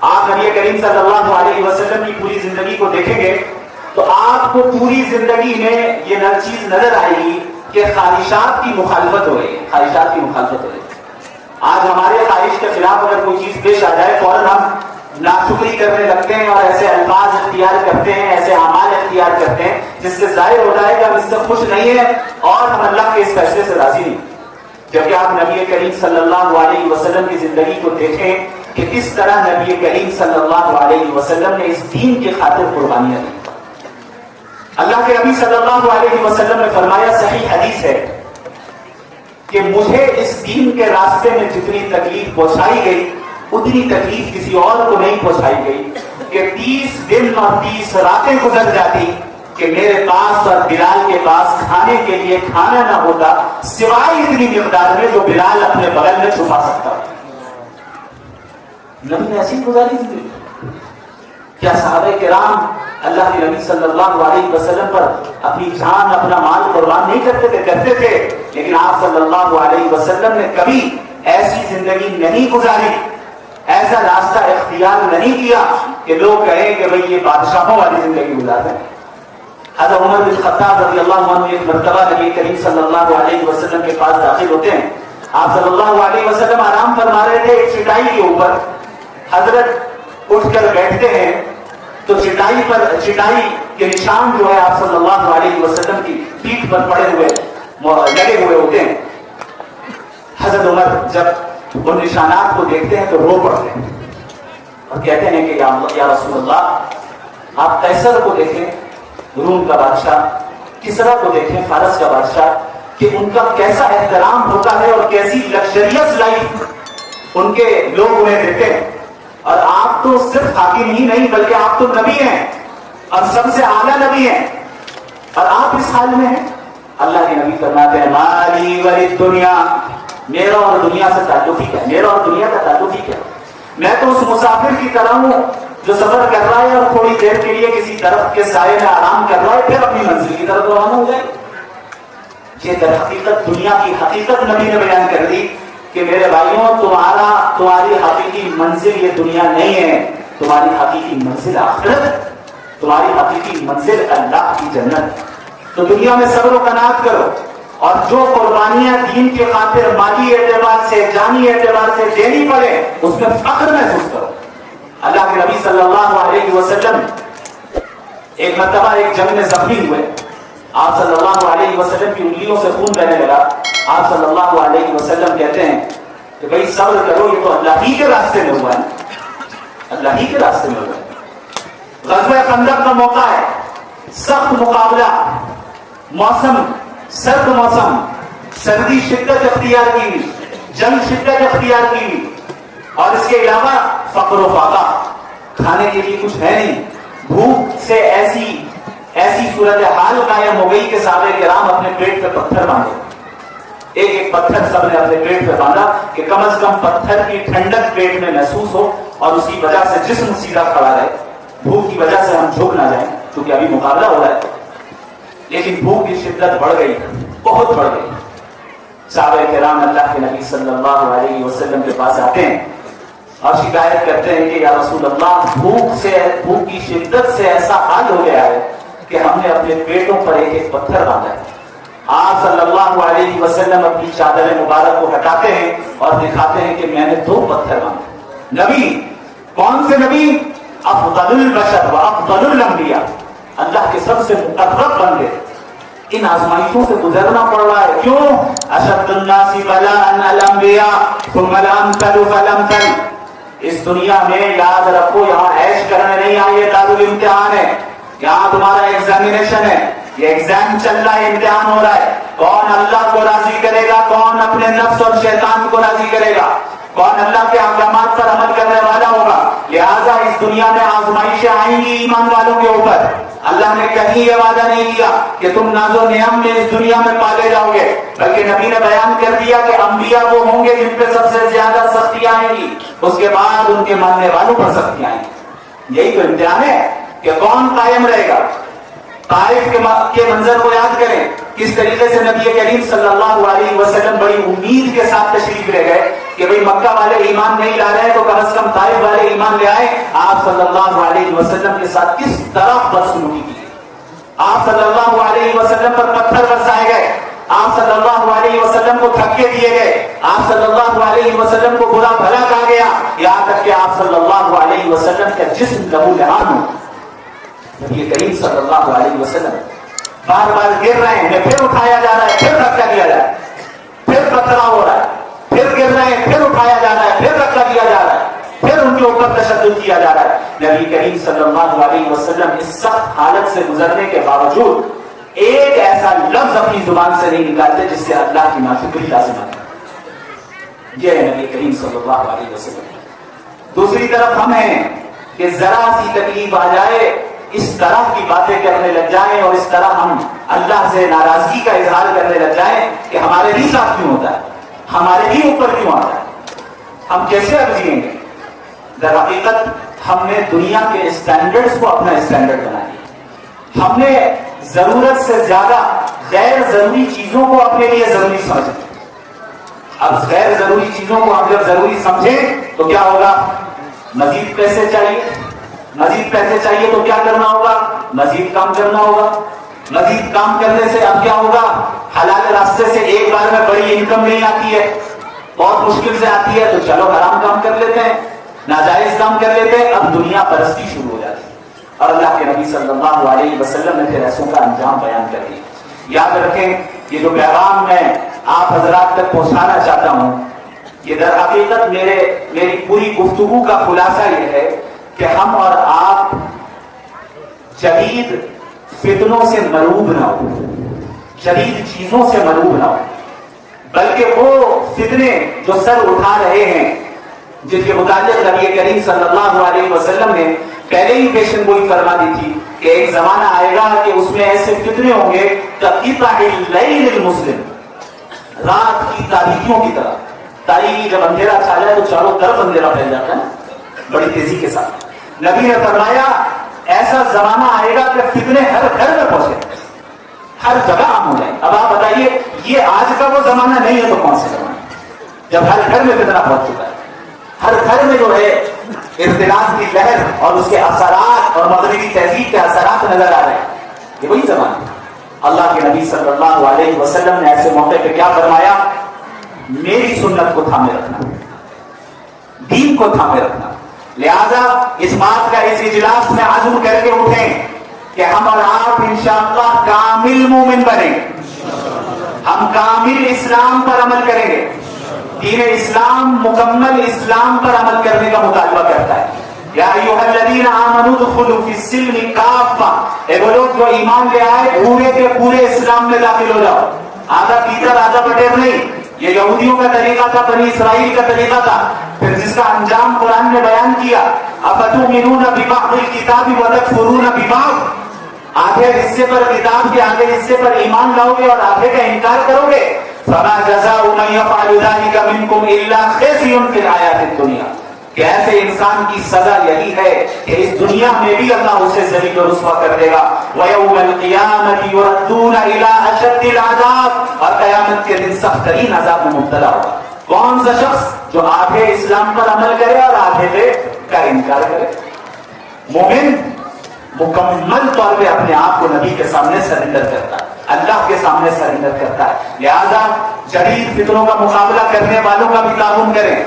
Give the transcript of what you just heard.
آپ نبی کریم صلی اللہ علیہ وسلم کی پوری زندگی کو دیکھیں گے تو آپ کو پوری زندگی میں یہ چیز نظر آئے گی کہ خواہشات کی مخالفت ہو رہی ہے، خواہشات کی مخالفت ہو رہی ہے۔ آج ہمارے خواہش کے خلاف اگر کوئی چیز پیش آ جائے فوراً ہم ناشکری کرنے لگتے ہیں اور ایسے الفاظ اختیار کرتے ہیں، ایسے اعمال اختیار کرتے ہیں جس سے ظاہر ہوتا ہے کہ ہم اس سے خوش نہیں ہیں اور ہم اللہ کے اس فیصلے سے راضی نہیں۔ جبکہ آپ نبی کریم صلی اللہ علیہ وسلم کی زندگی کو دیکھیں کہ کس طرح نبی کریم صلی اللہ علیہ وسلم نے اس دین کی خاطر قربانیاں دی۔ اللہ کے نبی صلی اللہ علیہ وسلم نے فرمایا، صحیح حدیث ہے کہ مجھے اس دین کے راستے میں جتنی تکلیف پہنچائی گئی اتنی تکلیف کسی اور کو نہیں پہنچائی گئی کہ 30 دن اور 30 راتیں گزر جاتی کہ میرے پاس اور بلال کے پاس کھانے کے لیے کھانا نہ ہوتا سوائے اتنی مقدار میں جو بلال اپنے بغل میں چھپا سکتا۔ نبی نے ایسی گزاری زندگی؟ کیا صحابہ کرام اللہ کے نبی صلی اللہ علیہ وسلم پر اپنی جان اپنا مال قربان نہیں کرتے تھے؟ کرتے تھے، لیکن آپ صلی اللہ علیہ وسلم نے کبھی ایسی زندگی نہیں گزاری، ایسا راستہ اختیار نہیں کیا کہ لوگ کہیں کہ بھئی یہ بادشاہوں والی زندگی گزارتے ہیں۔ حضرت عمر بن خطاب رضی اللہ عنہ ایک مرتبہ نبی کریم صلی اللہ علیہ وسلم کے پاس داخل ہوتے ہیں۔ آپ صلی اللہ علیہ وسلم آرام فرما رہے تھے ایک چٹائی کے اوپر، حضرت اٹھ کر بیٹھتے ہیں تو چٹائی کے نشان جو ہے آپ صلی اللہ علیہ وسلم کی پیٹھ پر پڑے ہوئے لگے ہوئے ہوتے ہیں۔ حضرت عمر جب ان نشانات کو دیکھتے ہیں تو رو پڑتے ہیں اور کہتے ہیں کہ یا رسول اللہ، آپ قیصر کو دیکھیں، روم کا بادشاہ، کسرا کو دیکھیں، فارس کا بادشاہ، کہ ان کا کیسا احترام ہوتا ہے اور کیسی لگژریس لائف ان کے لوگ انہیں دیتے ہیں، اور آپ تو صرف حاکم ہی نہیں بلکہ آپ تو نبی ہیں اور سب سے اعلیٰ نبی ہیں، اور آپ اس حال میں ہیں۔ اللہ کے نبی فرماتے ہیں، مالی وللدنیا، میرا اور دنیا سے تعلق ہی کیا، میرا اور دنیا کا تعلق ہی کیا، میں تو اس مسافر کی طرح ہوں جو سفر کر رہا ہے اور تھوڑی دیر کے لیے کسی درخت کے سائے میں آرام کر رہا ہے، پھر اپنی منزل کی طرف روانہ ہو جائے۔ یہ در حقیقت دنیا کی حقیقت نبی نے بیان کر دی کہ میرے بھائیوں، تمہاری حقیقی منزل یہ دنیا نہیں ہے، تمہاری حقیقی منزل آخرت، تمہاری حقیقی منزل اللہ کی جنت۔ تو دنیا میں صبر و قناعت کرو اور جو قربانیاں دین کے خاطر مالی اعتبار سے جانی اعتبار سے دینی پڑے اس میں فخر محسوس کرو۔ اللہ کے نبی صلی اللہ علیہ وسلم ایک مرتبہ ایک جنگ میں زخمی ہوئے، آپ صلی اللہ علیہ وسلم کی انگلیوں سے خون بہنے لگا۔ آپ صلی اللہ علیہ وسلم کہتے ہیں کہ بھئی صبر کرو، یہ تو اللہ ہی کے راستے میں ہوا ہے، اللہ ہی کے راستے میں ہوا ہے۔ غزوہ خندق کا موقع ہے، سخت مقابلہ، موسم سرد، موسم سردی شدت اختیار کی ہوئی، جنگ شدت اختیار کی ہوئی، اور اس کے علاوہ فقر و فاقہ، کھانے کے لیے کچھ ہے نہیں، بھوک سے ایسی صورتحال قائم ہو گئی کہ صحابہ کرام اپنے پیٹ پہ پتھر باندھے، ایک ایک پتھر سب نے اپنے پیٹ پہ باندھا کہ کم از کم پتھر کی ٹھنڈک پیٹ میں محسوس ہو اور اس کی وجہ سے جسم سیدھا کھڑا رہے، بھوک کی وجہ سے ہم جھک نہ جائیں کیونکہ ابھی مقابلہ ہو رہا ہے۔ لیکن بھوک کی شدت بڑھ گئی، بہت بڑھ گئی۔ صحابہ کرام اللہ کے نبی صلی اللہ علیہ وسلم کے پاس آتے ہیں اور شکایت کرتے ہیں کہ یا رسول اللہ، بھوک کی شدت سے ایسا حال ہو گیا ہے کہ ہم نے اپنے پیٹوں پر ایک ایک پتھر باندھا ہے۔ آپ صلی اللہ علیہ وسلم اپنی چادر مبارک کو ہٹاتے ہیں اور دکھاتے ہیں کہ میں نے 2 پتھر باندھے۔ نبی کون سے نبی؟ افضل البشر و افضل الانبیاء، اللہ کے سب سے مقرب بندے، ان آزمائشوں سے گزرنا پڑ رہا ہے۔ کیوں؟ اشد الناس بلاء الانبیاء ثم الامثل فالامثل۔ اس دنیا میں یاد رکھو، یہاں عیش کرنے نہیں آئے، یہ دارالامتحان ہے، یہاں تمہارا ایگزامینیشن ہے، یہ ایگزام چل رہا ہے، امتحان ہو رہا ہے۔ کون اللہ کو راضی کرے گا، کون اپنے نفس اور شیطان کو راضی کرے گا، کون اللہ کے احکامات پر عمل کرنے والا ہوگا۔ لہٰذا اس دنیا میں آزمائشیں آئیں گی ایمان والوں کے اوپر۔ اللہ نے کہیں یہ وعدہ نہیں کیا کہ تم ناز و نعم میں اس دنیا میں پالے جاؤ گے، بلکہ نبی نے بیان کر دیا کہ انبیاء وہ ہوں گے جن پہ سب سے زیادہ سختیاں آئیں گی، اس کے بعد ان کے ماننے والوں پر سختیاں آئیں گی۔ یہی تو امتحان ہے کہ کون قائم رہے گا۔ طائف کے منظر کو یاد کریں، کس طریقے سے نبی کریم صلی اللہ علیہ وسلم بڑی امید کے ساتھ تشریف لے گئے کہ بھئی مکہ والے ایمان نہیں لا رہے ہیں تو کم از کم طائف والے ایمان لے آئے. آپ صلی اللہ علیہ وسلم کے ساتھ کس طرح بدسلوکی کی. آپ صلی اللہ علیہ وسلم پر پتھر برسائے گئے, آپ صلی اللہ علیہ وسلم کو دھکے دیے گئے, آپ صلی اللہ علیہ وسلم کو برا بھلا کہا گیا, یہاں تک کہ آپ صلی اللہ علیہ وسلم کا جسم لہو لہان ہو. نبی کریم صلی اللہ علیہ وسلم بار بار گر رہے ہیں, پھر اٹھایا جا رہا ہے, پھر دھکا دیا جا رہا ہے, پھر پتھراؤ ہو رہا ہے, پھر گر رہے ہیں, پھر اٹھایا جا رہا ہے, پھر دھکا دیا جا رہا ہے, پھر ان کے اوپر تشدد کیا جا رہا ہے. نبی کریم صلی اللہ علیہ وسلم اس سخت حالت سے گزرنے کے باوجود ایک ایسا لفظ اپنی زبان سے نہیں نکالتے جس سے اللہ کی نافرمانی لازم آتی. یہ ہے نبی کریم صلی اللہ علیہ وسلم. دوسری طرف ہم ہیں کہ ذرا سی تکلیف آ جائے اس طرح کی باتیں کرنے لگ جائیں اور اس طرح ہم اللہ سے ناراضگی کا اظہار کرنے لگ جائیں کہ ہمارے بھی ساتھ کیوں ہوتا ہے, ہمارے بھی اوپر کیوں آتا ہے, ہم کیسے اب جئیں گے. در حقیقت ہم نے دنیا کے اسٹینڈرڈز کو اپنا اسٹینڈرڈ بنا لیا. ہم نے ضرورت سے زیادہ غیر ضروری چیزوں کو اپنے لیے ضروری سمجھا. اب غیر ضروری چیزوں کو ہم جب ضروری سمجھیں تو کیا ہوگا, مزید پیسے چاہیے, مزید پیسے چاہیے تو کیا کرنا ہوگا, مزید کام کرنا ہوگا. مزید کام کرنے سے اب کیا ہوگا, حلال راستے سے ایک بار میں بڑی انکم نہیں آتی ہے, بہت مشکل سے آتی ہے, تو چلو حرام کام کر لیتے ہیں, ناجائز کام کر لیتے ہیں. اب دنیا پرستی شروع ہو جاتی ہے. اور اللہ کے نبی صلی اللہ علیہ وسلم نے پھر ایسوں کا انجام بیان کر دیا. یاد رکھیں, یہ جو پیغام میں آپ حضرات تک پہنچانا چاہتا ہوں, یہ در حقیقت میری پوری گفتگو کا خلاصہ یہ ہے کہ ہم اور آپ جدید فتنوں سے ملوب نہ ہو, جدید چیزوں سے ملوب نہ ہو, بلکہ وہ فتنے جو سر اٹھا رہے ہیں, جن کے متعلق نبی کریم صلی اللہ علیہ وسلم نے پہلے ہی پیشن گوئی فرما دی تھی کہ ایک زمانہ آئے گا کہ اس میں ایسے فتنے ہوں گے کقطع اللیل المظلم, رات کی تاریکیوں کی طرح. تاریکی جب اندھیرا چھا جائے تو چاروں طرف اندھیرا پھیل جاتا ہے بڑی تیزی کے ساتھ. نبی نے فرمایا ایسا زمانہ آئے گا کہ فتنے ہر گھر میں پہنچے, ہر جگہ عام ہو جائیں. اب آپ بتائیے, یہ آج کا وہ زمانہ نہیں ہے تو کون سا زمانہ جب ہر گھر میں فتنہ پہنچ چکا ہے, ہر گھر میں جو ہے اختلاف کی لہر اور اس کے اثرات اور مغربی تہذیب کے اثرات نظر آ رہے ہیں. یہ وہی زمانہ ہے. اللہ کے نبی صلی اللہ علیہ وسلم نے ایسے موقع پہ کیا فرمایا, میری سنت کو تھامے رکھنا, دین کو تھامے رکھنا. لہذا اس بات کا اس اجلاس میں عزم کر کے اٹھیں کہ ہم اور آپ انشاءاللہ کامل مومن بنیں گے, ہم کامل اسلام پر عمل کریں گے. دین اسلام مکمل اسلام پر عمل کرنے کا مطالبہ کرتا ہے. یا ایھا الذین آمنوا ادخلوا فی السلم کافہ, اے وہ لوگ جو ایمان لے آئے پورے کے پورے اسلام میں داخل ہو جاؤ. آدھا پیتر آدھا بٹیر نہیں, یہ یہودیوں کا طریقہ تھا, بنی اسرائیل کا طریقہ تھا, پھر جس کا انجام قرآن نے بیان کیا. افتؤمنون ببعض الکتاب وتکفرون ببعض, آدھے حصے پر کتاب کے آدھے حصے پر ایمان لاؤ گے اور آدھے کا انکار کرو گے. فما جزاء من يفعل ذلك منكم الا خزي في الحياة الدنيا, کہ ایسے انسان کی سزا یہی ہے کہ اس دنیا میں بھی اللہ اسے ذلیل و رسوا کر دے گا. وَيَوْمَ الْقِيَامَةِ يُرَدُّونَ إِلَىٰ أَشَدِّ الْعَذَابِ, اور قیامت کے دن سخت ترین عذاب میں مبتلا ہوگا. کون سا شخص جو آدھے اسلام پر عمل کرے اور آدھے پہ کا انکار کرے. مومن مکمل طور پہ اپنے آپ کو نبی کے سامنے سرنڈر کرتا ہے, اللہ کے سامنے سرنڈر کرتا ہے. لہذا جدید فتنوں کا مقابلہ کرنے والوں کا بھی تعاون کریں.